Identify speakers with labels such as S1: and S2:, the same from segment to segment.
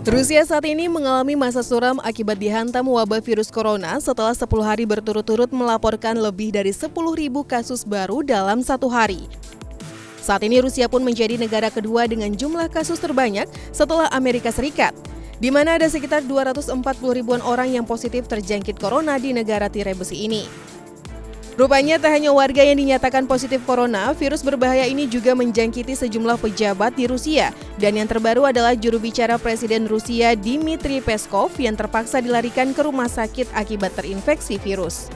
S1: Rusia saat ini mengalami masa suram akibat dihantam wabah virus corona setelah 10 hari berturut-turut melaporkan lebih dari 10.000 kasus baru dalam satu hari. Saat ini Rusia pun menjadi negara kedua dengan jumlah kasus terbanyak setelah Amerika Serikat, di mana ada sekitar 240 ribuan orang yang positif terjangkit corona di negara tirai besi ini. Rupanya tak hanya warga yang dinyatakan positif corona, virus berbahaya ini juga menjangkiti sejumlah pejabat di Rusia. Dan yang terbaru adalah juru bicara Presiden Rusia Dmitry Peskov yang terpaksa dilarikan ke rumah sakit akibat terinfeksi virus.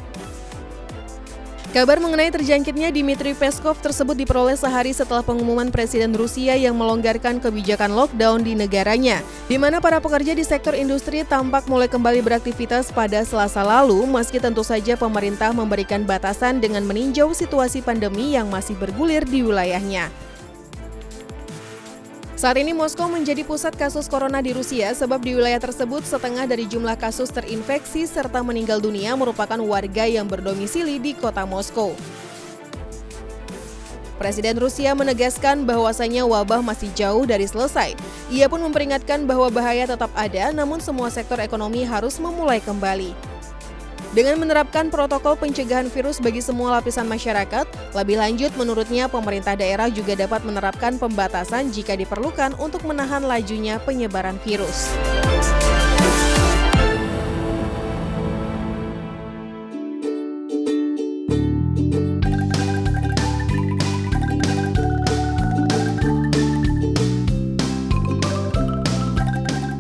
S1: Kabar mengenai terjangkitnya Dmitry Peskov tersebut diperoleh sehari setelah pengumuman Presiden Rusia yang melonggarkan kebijakan lockdown di negaranya, di mana para pekerja di sektor industri tampak mulai kembali beraktivitas pada Selasa lalu, meski tentu saja pemerintah memberikan batasan dengan meninjau situasi pandemi yang masih bergulir di wilayahnya. Saat ini Moskow menjadi pusat kasus corona di Rusia sebab di wilayah tersebut setengah dari jumlah kasus terinfeksi serta meninggal dunia merupakan warga yang berdomisili di kota Moskow. Presiden Rusia menegaskan bahwasanya wabah masih jauh dari selesai. Ia pun memperingatkan bahwa bahaya tetap ada, namun semua sektor ekonomi harus memulai kembali. Dengan menerapkan protokol pencegahan virus bagi semua lapisan masyarakat, lebih lanjut menurutnya pemerintah daerah juga dapat menerapkan pembatasan jika diperlukan untuk menahan lajunya penyebaran virus.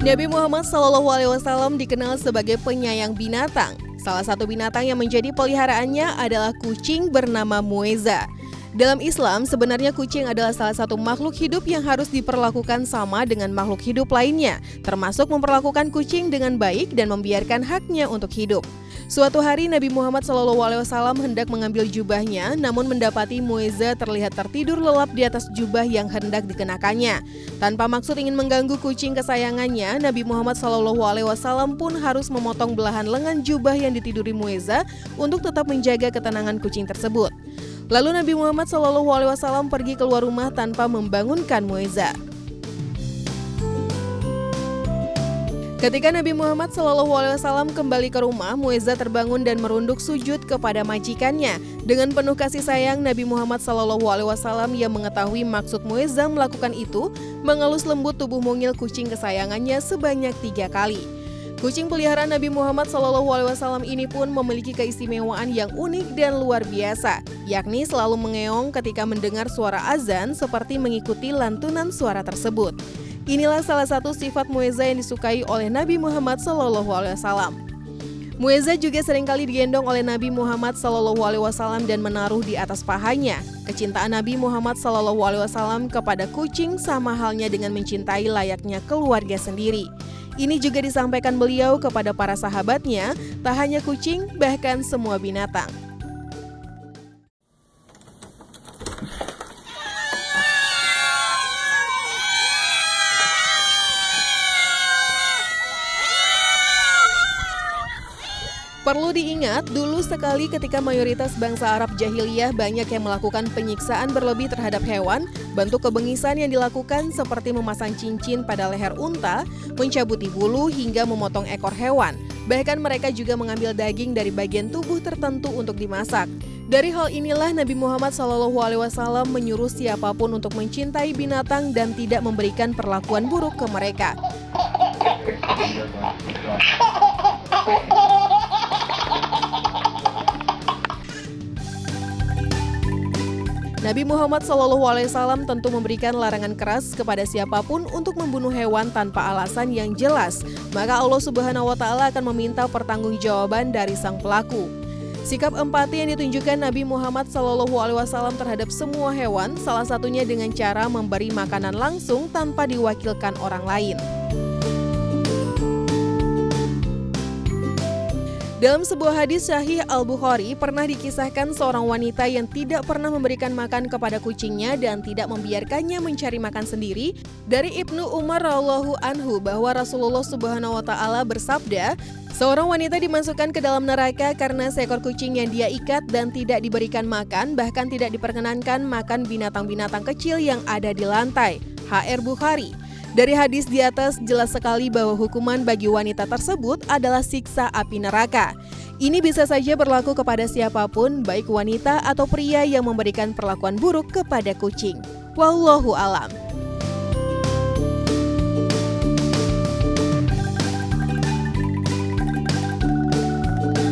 S1: Nabi Muhammad SAW dikenal sebagai penyayang binatang. Salah satu binatang yang menjadi peliharaannya adalah kucing bernama Muezza. Dalam Islam, sebenarnya kucing adalah salah satu makhluk hidup yang harus diperlakukan sama dengan makhluk hidup lainnya, termasuk memperlakukan kucing dengan baik dan membiarkan haknya untuk hidup. Suatu hari Nabi Muhammad SAW hendak mengambil jubahnya, namun mendapati Muezza terlihat tertidur lelap di atas jubah yang hendak dikenakannya. Tanpa maksud ingin mengganggu kucing kesayangannya, Nabi Muhammad SAW pun harus memotong belahan lengan jubah yang ditiduri Muezza untuk tetap menjaga ketenangan kucing tersebut. Lalu Nabi Muhammad SAW pergi keluar rumah tanpa membangunkan Muezza. Ketika Nabi Muhammad SAW kembali ke rumah, Muezza terbangun dan merunduk sujud kepada majikannya. Dengan penuh kasih sayang, Nabi Muhammad SAW yang mengetahui maksud Muezza melakukan itu, mengelus lembut tubuh mungil kucing kesayangannya sebanyak 3 kali. Kucing peliharaan Nabi Muhammad SAW ini pun memiliki keistimewaan yang unik dan luar biasa, yakni selalu mengeong ketika mendengar suara azan seperti mengikuti lantunan suara tersebut. Inilah salah satu sifat Muezza yang disukai oleh Nabi Muhammad SAW. Muezza juga seringkali digendong oleh Nabi Muhammad SAW dan menaruh di atas pahanya. Kecintaan Nabi Muhammad SAW kepada kucing sama halnya dengan mencintai layaknya keluarga sendiri. Ini juga disampaikan beliau kepada para sahabatnya, tak hanya kucing, bahkan semua binatang. Perlu diingat, dulu sekali ketika mayoritas bangsa Arab jahiliyah banyak yang melakukan penyiksaan berlebih terhadap hewan, bentuk kebengisan yang dilakukan seperti memasang cincin pada leher unta, mencabuti bulu hingga memotong ekor hewan. Bahkan mereka juga mengambil daging dari bagian tubuh tertentu untuk dimasak. Dari hal inilah Nabi Muhammad SAW menyuruh siapapun untuk mencintai binatang dan tidak memberikan perlakuan buruk ke mereka. Nabi Muhammad SAW tentu memberikan larangan keras kepada siapapun untuk membunuh hewan tanpa alasan yang jelas, maka Allah Subhanahu wa Ta'ala akan meminta pertanggungjawaban dari sang pelaku. Sikap empati yang ditunjukkan Nabi Muhammad SAW terhadap semua hewan, salah satunya dengan cara memberi makanan langsung tanpa diwakilkan orang lain. Dalam sebuah hadis Sahih Al-Bukhari, pernah dikisahkan seorang wanita yang tidak pernah memberikan makan kepada kucingnya dan tidak membiarkannya mencari makan sendiri. Dari Ibnu Umar radhiyallahu anhu bahwa Rasulullah Subhanahu wa Ta'ala bersabda, seorang wanita dimasukkan ke dalam neraka karena seekor kucing yang dia ikat dan tidak diberikan makan, bahkan tidak diperkenankan makan binatang-binatang kecil yang ada di lantai. HR Bukhari. Dari hadis di atas jelas sekali bahwa hukuman bagi wanita tersebut adalah siksa api neraka. Ini bisa saja berlaku kepada siapapun, baik wanita atau pria yang memberikan perlakuan buruk kepada kucing. Wallahu alam.